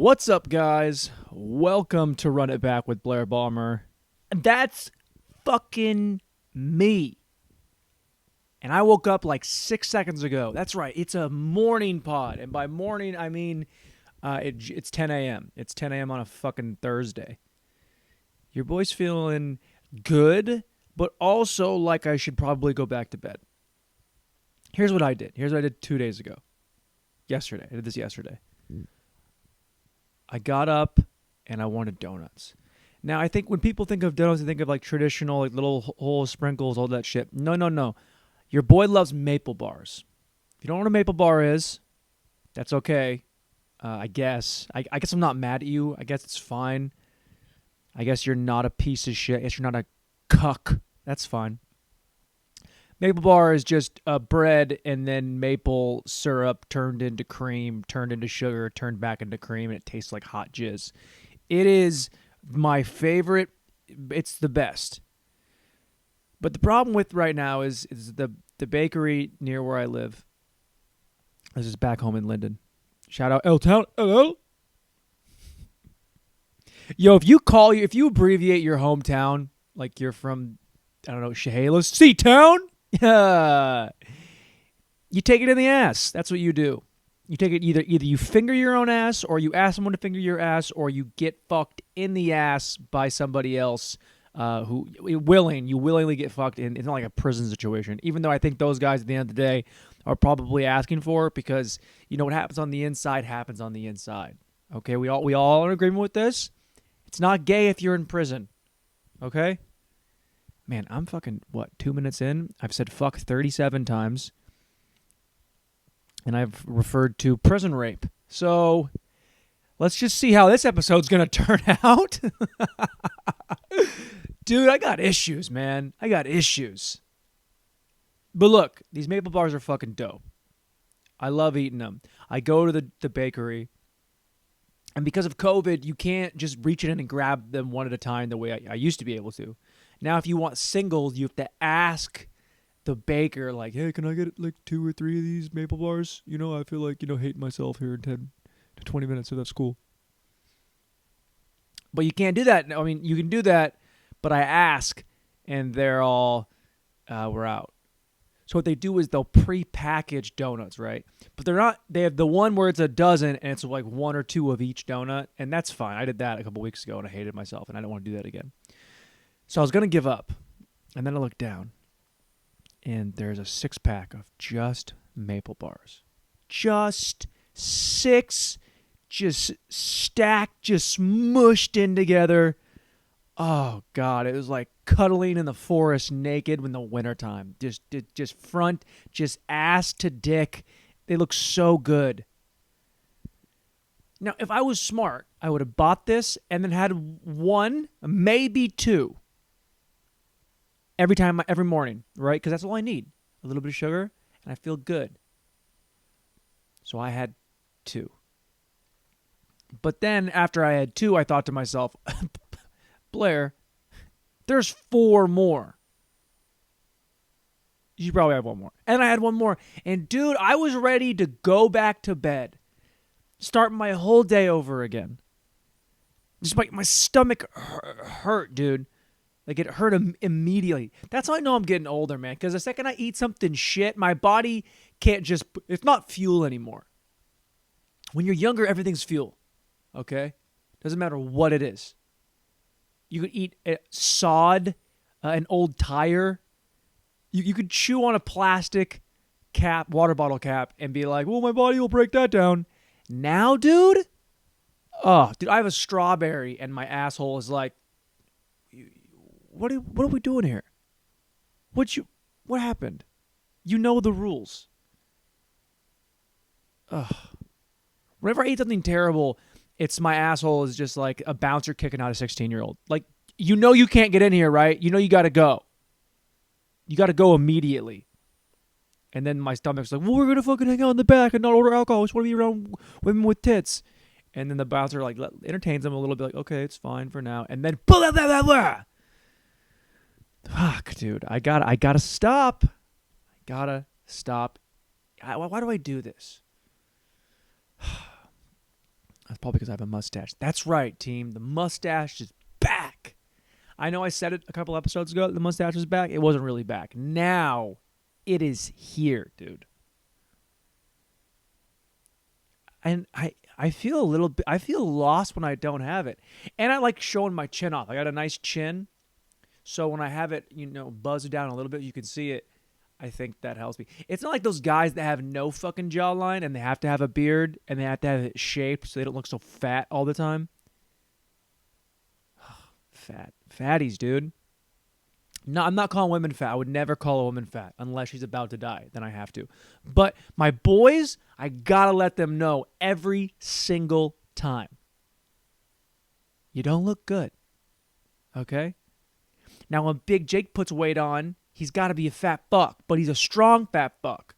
What's up, guys? Welcome to Run It Back with Blair Balmer. That's fucking me. And I woke up like 6 seconds ago. That's right. It's a morning pod. And by morning, I mean it's 10 a.m. It's 10 a.m. on a fucking Thursday. Your boy's feeling good, but also like I should probably go back to bed. Here's what I did. Here's what I did 2 days ago. Yesterday. I did this yesterday. I got up and I wanted donuts. Now, I think when people think of donuts, they think of like traditional, like little whole sprinkles, all that shit. No. Your boy loves maple bars. If you don't know what a maple bar is, that's okay. I guess. I guess I'm not mad at you. I guess it's fine. I guess you're not a piece of shit. I guess you're not a cuck. That's fine. Maple bar is just bread and then maple syrup turned into cream, turned into sugar, turned back into cream, and it tastes like hot jizz. It is my favorite. It's the best. But the problem with right now is the bakery near where I live. This is back home in Linden. Shout out L-Town. Hello. Yo, if you abbreviate your hometown, like you're from, I don't know, Chehalis, C-Town, you take it in the ass. That's what you do. You take it either you finger your own ass, or you ask someone to finger your ass, or you get fucked in the ass by somebody else who you willingly get fucked in. It's not like a prison situation. Even though I think those guys at the end of the day are probably asking for it, because you know what happens on the inside happens on the inside. Okay, we all are in agreement with this. It's not gay if you're in prison. Okay? Man, I'm fucking, 2 minutes in? I've said fuck 37 times. And I've referred to prison rape. So, let's just see how this episode's going to turn out. Dude, I got issues, man. I got issues. But look, these maple bars are fucking dope. I love eating them. I go to the bakery. And because of COVID, you can't just reach in and grab them one at a time the way I used to be able to. Now, if you want singles, you have to ask the baker, like, hey, can I get like 2 or 3 of these maple bars? You know, I feel like, hating myself here in 10 to 20 minutes, so that's cool. But you can't do that. I mean, you can do that, but I ask, and they're all, we're out. So what they do is they'll pre-package donuts, right? But they're not, they have the one where it's a dozen, and it's like 1 or 2 of each donut, and that's fine. I did that a couple weeks ago, and I hated myself, and I don't want to do that again. So I was going to give up, and then I looked down, and there's a 6-pack of just maple bars. Just 6, just stacked, just smushed in together. Oh, God, it was like cuddling in the forest naked in the wintertime. Just front, just ass to dick. They look so good. Now, if I was smart, I would have bought this and then had 1, maybe 2. Every morning, right? Because that's all I need. A little bit of sugar, and I feel good. So I had 2. But then after I had 2, I thought to myself, Blair, there's 4 more. You should probably have 1 more. And I had 1 more. And dude, I was ready to go back to bed. Start my whole day over again. Just my stomach hurt, dude. Like, it hurt immediately. That's how I know I'm getting older, man. Because the second I eat something shit, my body can't just... It's not fuel anymore. When you're younger, everything's fuel. Okay? Doesn't matter what it is. You could eat sod, an old tire. You could chew on a plastic cap, water bottle cap, and be like, well, my body will break that down. Now, dude? Oh, dude, I have a strawberry, and my asshole is like... What are we doing here? What happened? You know the rules. Ugh. Whenever I eat something terrible, it's my asshole is just like a bouncer kicking out a 16-year-old. Like, you can't get in here, right? You got to go. You got to go immediately. And then my stomach's like, well, we're going to fucking hang out in the back and not order alcohol. We just want to be around women with tits. And then the bouncer like entertains them a little bit, like, okay, it's fine for now. And then blah, blah, blah, blah, blah. Fuck, dude. I gotta stop. Why do I do this? That's probably because I have a mustache. That's right, team. The mustache is back. I know I said it a couple episodes ago. The mustache is back. It wasn't really back. Now it is here, dude. And I feel a little bit, I feel lost when I don't have it. And I like showing my chin off. I got a nice chin. So when I have it, buzzed down a little bit, you can see it. I think that helps me. It's not like those guys that have no fucking jawline and they have to have a beard and they have to have it shaped so they don't look so fat all the time. Fatties, dude. No, I'm not calling women fat. I would never call a woman fat unless she's about to die. Then I have to. But my boys, I gotta let them know every single time. You don't look good. Okay? Now, when Big Jake puts weight on, he's got to be a fat buck, but he's a strong fat buck.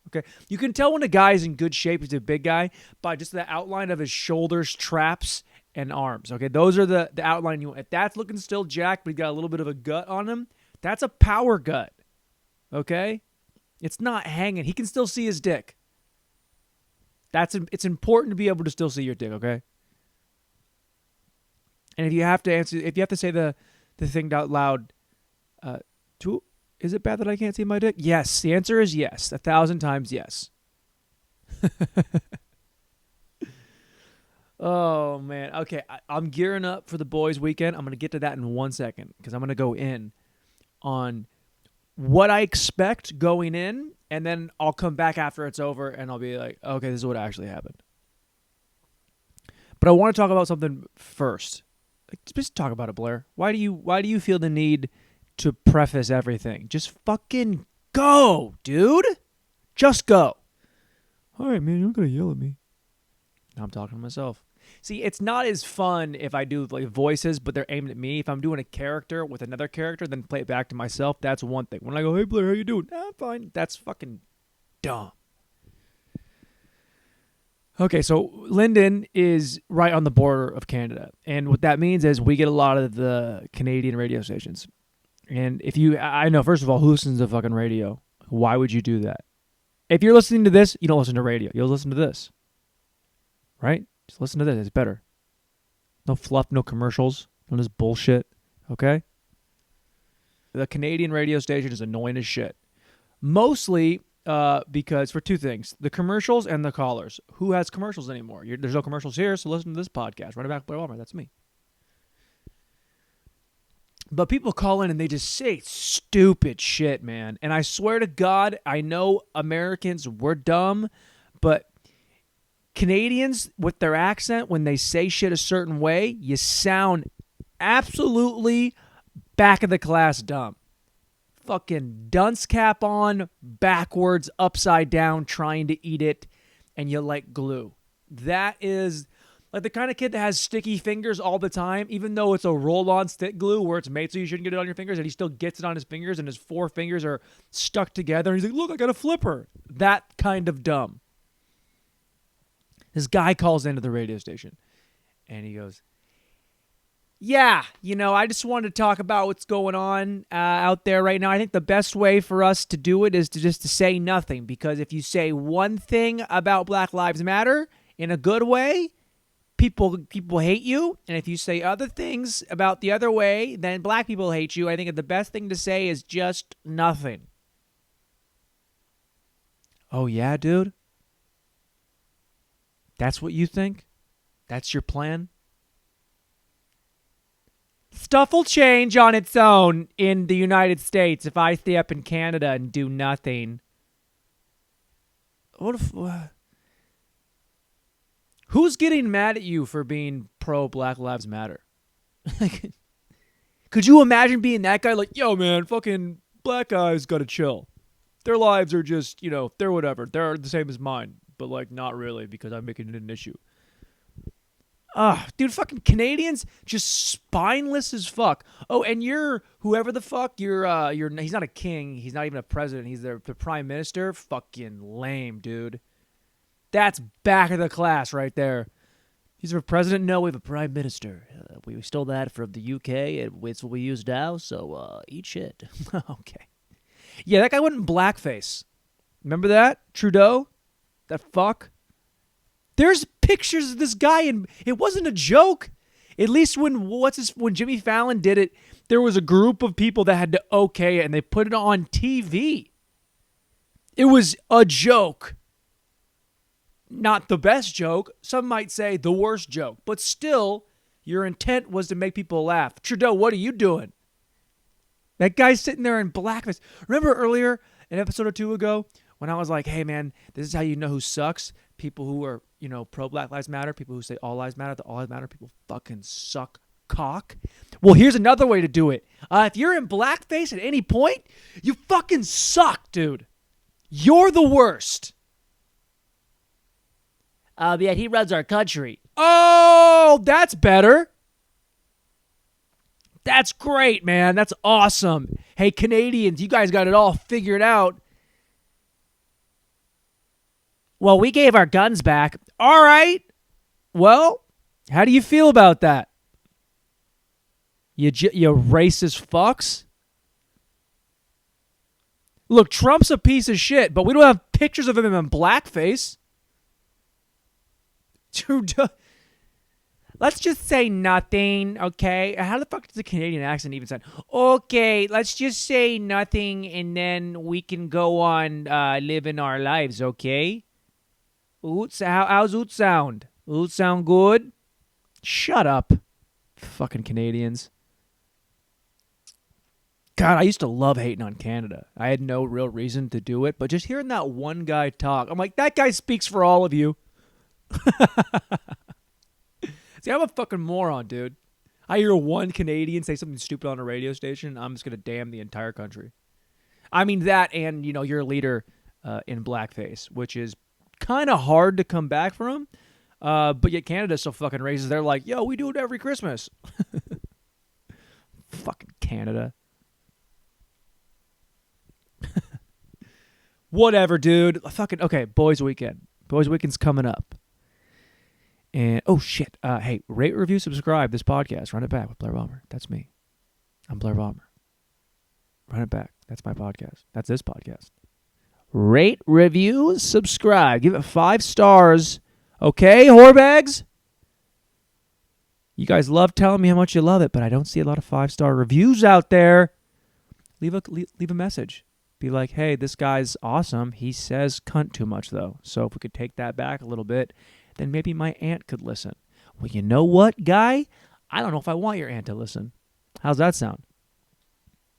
Okay? You can tell when a guy's in good shape, he's a big guy, by just the outline of his shoulders, traps, and arms. Okay? Those are the outline you want. If that's looking still jacked, but he got a little bit of a gut on him, that's a power gut. Okay? It's not hanging. He can still see his dick. It's important to be able to still see your dick, okay? And if you have to say the thing out loud, is it bad that I can't see my dick? Yes. The answer is yes. 1,000 times yes. Oh, man. Okay, I'm gearing up for the boys' weekend. I'm going to get to that in 1 second because I'm going to go in on what I expect going in, and then I'll come back after it's over, and I'll be like, okay, this is what actually happened. But I want to talk about something first. Just talk about it, Blair. Why do you feel the need to preface everything? Just fucking go, dude. Just go. All right, man, you're not going to yell at me. Now I'm talking to myself. See, it's not as fun if I do like voices, but they're aimed at me. If I'm doing a character with another character, then play it back to myself, that's one thing. When I go, hey, Blair, how you doing? I'm fine. That's fucking dumb. Okay, so Linden is right on the border of Canada. And what that means is we get a lot of the Canadian radio stations. And I know, first of all, who listens to fucking radio? Why would you do that? If you're listening to this, you don't listen to radio. You'll listen to this. Right? Just listen to this. It's better. No fluff, no commercials, none of this bullshit. Okay? The Canadian radio station is annoying as shit. Mostly because for two things. The commercials and the callers. Who has commercials anymore? There's no commercials here, so listen to this podcast. Run it back, Blair Walmer. That's me. But people call in and they just say stupid shit, man. And I swear to God, I know Americans, we're dumb, but Canadians, with their accent, when they say shit a certain way, you sound absolutely back of the class dumb. Fucking dunce cap on, backwards, upside down, trying to eat it, and you like glue. That is like the kind of kid that has sticky fingers all the time, even though it's a roll-on stick glue where it's made so you shouldn't get it on your fingers, and he still gets it on his fingers, and his 4 fingers are stuck together, and he's like, look, I got a flipper. That kind of dumb. This guy calls into the radio station, and he goes, yeah, I just wanted to talk about what's going on out there right now. I think the best way for us to do it is to say nothing, because if you say one thing about Black Lives Matter in a good way, people hate you, and if you say other things about the other way, then black people hate you. I think the best thing to say is just nothing. Oh, yeah, dude? That's what you think? That's your plan? Stuff will change on its own in the United States if I stay up in Canada and do nothing. What if... Who's getting mad at you for being pro-Black Lives Matter? Could you imagine being that guy? Like, yo, man, fucking black guys gotta chill. Their lives are just, they're whatever. They're the same as mine. But, like, not really, because I'm making it an issue. Dude, fucking Canadians just spineless as fuck. Oh, and you're whoever the fuck he's not a king. He's not even a president. He's the prime minister. Fucking lame, dude. That's back of the class right there. He's a president? No, we have a prime minister. We stole that from the UK, and it's what we use now, so eat shit. Okay. Yeah, that guy went in blackface. Remember that? Trudeau? That fuck? There's pictures of this guy, and it wasn't a joke. At least when Jimmy Fallon did it, there was a group of people that had to okay it, and they put it on TV. It was a joke. Not the best joke. Some might say the worst joke. But still, your intent was to make people laugh. Trudeau, what are you doing? That guy's sitting there in blackface. Remember earlier, an episode or two ago, when I was like, hey, man, this is how you know who sucks? People who are, pro-Black Lives Matter, people who say all lives matter, the all lives matter, people fucking suck cock. Well, here's another way to do it. If you're in blackface at any point, you fucking suck, dude. You're the worst. Yeah, he runs our country. Oh, that's better. That's great, man. That's awesome. Hey, Canadians, you guys got it all figured out. Well, we gave our guns back. All right. Well, how do you feel about that? You racist fucks. Look, Trump's a piece of shit, but we don't have pictures of him in blackface. Let's just say nothing, okay? How the fuck does a Canadian accent even sound? Okay, let's just say nothing, and then we can go on living our lives, okay? How's it sound? It sound good? Shut up, fucking Canadians. God, I used to love hating on Canada. I had no real reason to do it, but just hearing that one guy talk, I'm like, that guy speaks for all of you. See, I'm a fucking moron, dude. I hear one Canadian say something stupid on a radio station, I'm just going to damn the entire country. I mean, that and, your leader in blackface, which is kind of hard to come back from. But yet Canada's so fucking racist. They're like, yo, we do it every Christmas. Fucking Canada. Whatever, dude. Fucking, okay, Boys Weekend. Boys Weekend's coming up. And, oh, shit. Hey, rate, review, subscribe this podcast. Run it back with Blair Balmer. That's me. I'm Blair Balmer. Run it back. That's my podcast. That's this podcast. Rate, review, subscribe. Give it 5 stars. Okay, whorebags? You guys love telling me how much you love it, but I don't see a lot of 5-star reviews out there. Leave a message. Be like, hey, this guy's awesome. He says cunt too much, though. So if we could take that back a little bit, then maybe my aunt could listen. Well, you know what, guy? I don't know if I want your aunt to listen. How's that sound?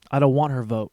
I don't want her vote.